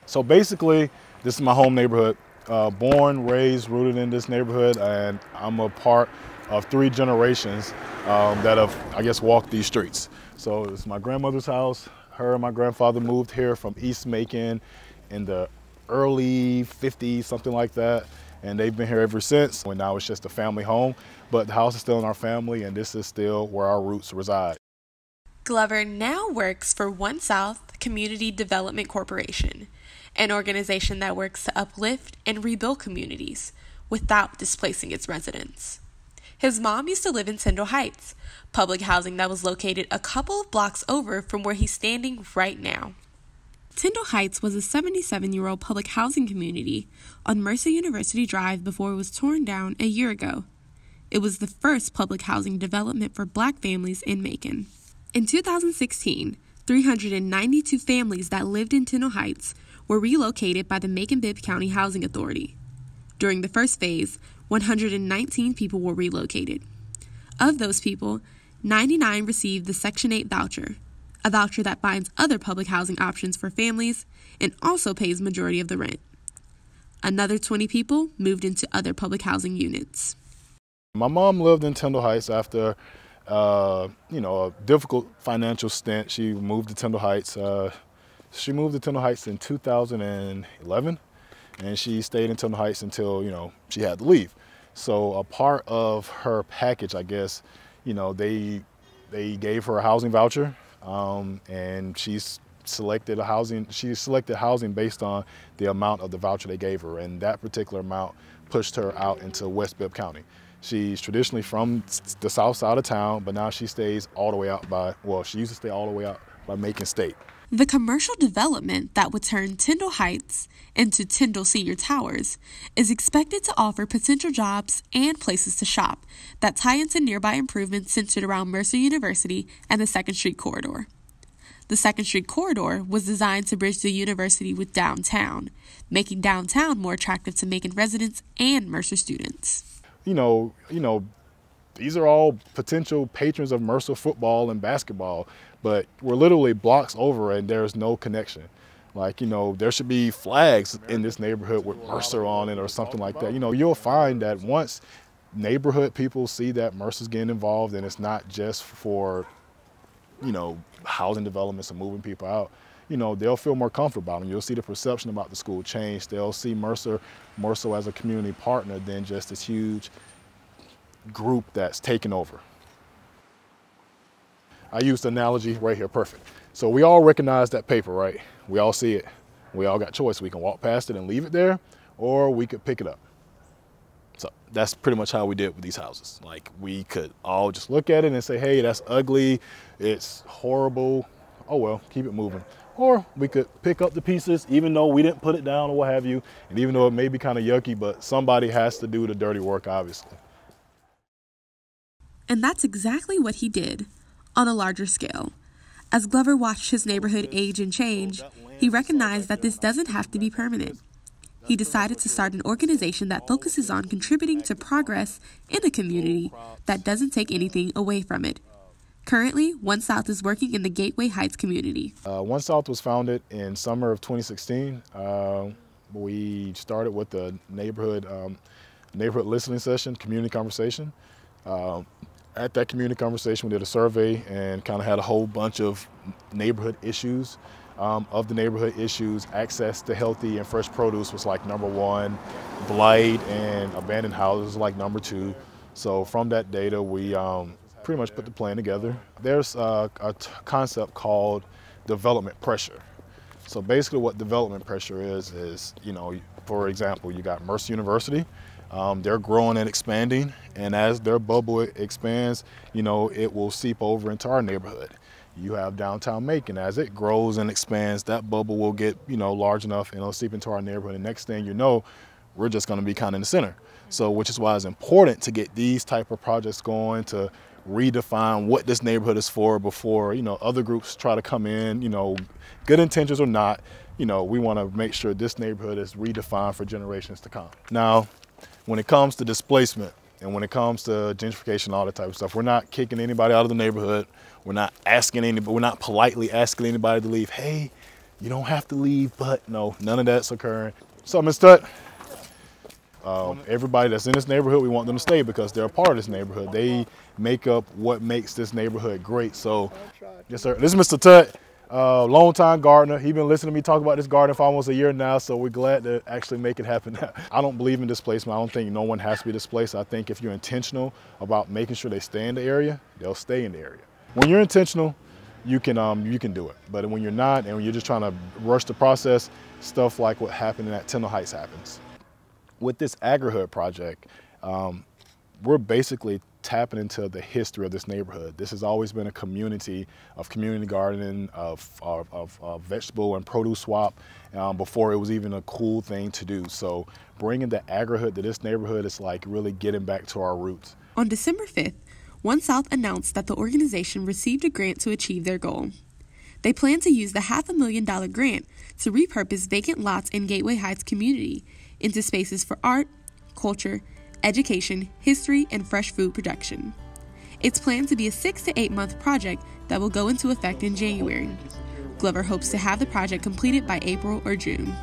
So basically, this is my home neighborhood. Born, raised, rooted in this neighborhood, and I'm a part of 3 generations that have, I guess, walked these streets. So it's my grandmother's house. Her and my grandfather moved here from East Macon in the early 50s, something like that. And they've been here ever since. And now it's just a family home, but the house is still in our family, and this is still where our roots reside. Glover now works for One South Community Development Corporation, an organization that works to uplift and rebuild communities without displacing its residents. His mom used to live in Tyndall Heights, public housing that was located a couple of blocks over from where he's standing right now. Tyndall Heights was a 77-year-old public housing community on Mercer University Drive before it was torn down a year ago. It was the first public housing development for Black families in Macon. In 2016, 392 families that lived in Tyndall Heights were relocated by the Macon-Bibb County Housing Authority. During the first phase, 119 people were relocated. Of those people, 99 received the Section 8 voucher, a voucher that finds other public housing options for families and also pays majority of the rent. Another 20 people moved into other public housing units. My mom lived in Tyndall Heights after a difficult financial stint. She moved to Tyndall Heights. She moved to Tyndall Heights in 2011, and she stayed in Tyndall Heights until, she had to leave. So a part of her package, I guess, they gave her a housing voucher, and she selected housing based on the amount of the voucher they gave her, and that particular amount pushed her out into West Bibb County. She's traditionally from the south side of town, but now she stays all the way out she used to stay all the way out by Macon State. The commercial development that would turn Tyndall Heights into Tyndall Senior Towers is expected to offer potential jobs and places to shop that tie into nearby improvements centered around Mercer University and the 2nd Street Corridor. The 2nd Street Corridor was designed to bridge the university with downtown, making downtown more attractive to Macon residents and Mercer students. These are all potential patrons of Mercer football and basketball, but we're literally blocks over and there's no connection. There should be flags in this neighborhood with Mercer on it or something like that. You'll find that once neighborhood people see that Mercer's getting involved and it's not just for, housing developments and moving people out, they'll feel more comfortable about them. You'll see the perception about the school change. They'll see Mercer more so as a community partner than just this huge group that's taken over. I used the analogy right here, perfect. So we all recognize that paper, right? We all see it. We all got choice. We can walk past it and leave it there, or we could pick it up. So that's pretty much how we did with these houses. We could all just look at it and say, hey, that's ugly, it's horrible, oh well, keep it moving. Or we could pick up the pieces, even though we didn't put it down or what have you, and even though it may be kind of yucky, but somebody has to do the dirty work, obviously. And that's exactly what he did, on a larger scale. As Glover watched his neighborhood age and change, he recognized that this doesn't have to be permanent. He decided to start an organization that focuses on contributing to progress in a community that doesn't take anything away from it. Currently, One South is working in the Gateway Heights community. One South was founded in summer of 2016. We started with the neighborhood listening session, community conversation. At that community conversation, we did a survey and kind of had a whole bunch of neighborhood issues. Of the neighborhood issues, access to healthy and fresh produce was number 1. Blight and abandoned houses was number 2. So from that data, we pretty much put the plan together. There's a concept called development pressure. So basically what development pressure is, for example, you got Mercer University. They're growing and expanding, and as their bubble expands, it will seep over into our neighborhood. You have downtown Macon. As it grows and expands, that bubble will get, large enough and it'll seep into our neighborhood. And next thing you know, we're just going to be kind of in the center. So, which is why it's important to get these type of projects going, to redefine what this neighborhood is for before, other groups try to come in, good intentions or not. We want to make sure this neighborhood is redefined for generations to come. Now, when it comes to displacement and when it comes to gentrification, all that type of stuff, we're not kicking anybody out of the neighborhood. We're not politely asking anybody to leave. Hey, You don't have to leave, but no, none of that's occurring. So, Ms. Tutt, everybody that's in this neighborhood, we want them to stay because they're a part of this neighborhood. They make up what makes this neighborhood great. So, yes, sir. This is Mr. Tutt, longtime gardener. He's been listening to me talk about this garden for almost a year now, so we're glad to actually make it happen. I don't believe in displacement. I don't think no one has to be displaced. I think if you're intentional about making sure they stay in the area, they'll stay in the area. When you're intentional, you can do it. But when you're not, and when you're just trying to rush the process, stuff like what happened at Tyndall Heights happens. With this AgriHood project, we're basically tapping into the history of this neighborhood. This has always been a community of community gardening, of vegetable and produce swap before it was even a cool thing to do. So bringing the AgriHood to this neighborhood is like really getting back to our roots. On December 5th, One South announced that the organization received a grant to achieve their goal. They plan to use the $500,000 grant to repurpose vacant lots in Gateway Heights community into spaces for art, culture, education, history, and fresh food production. It's planned to be a 6 to 8 month project that will go into effect in January. Glover hopes to have the project completed by April or June.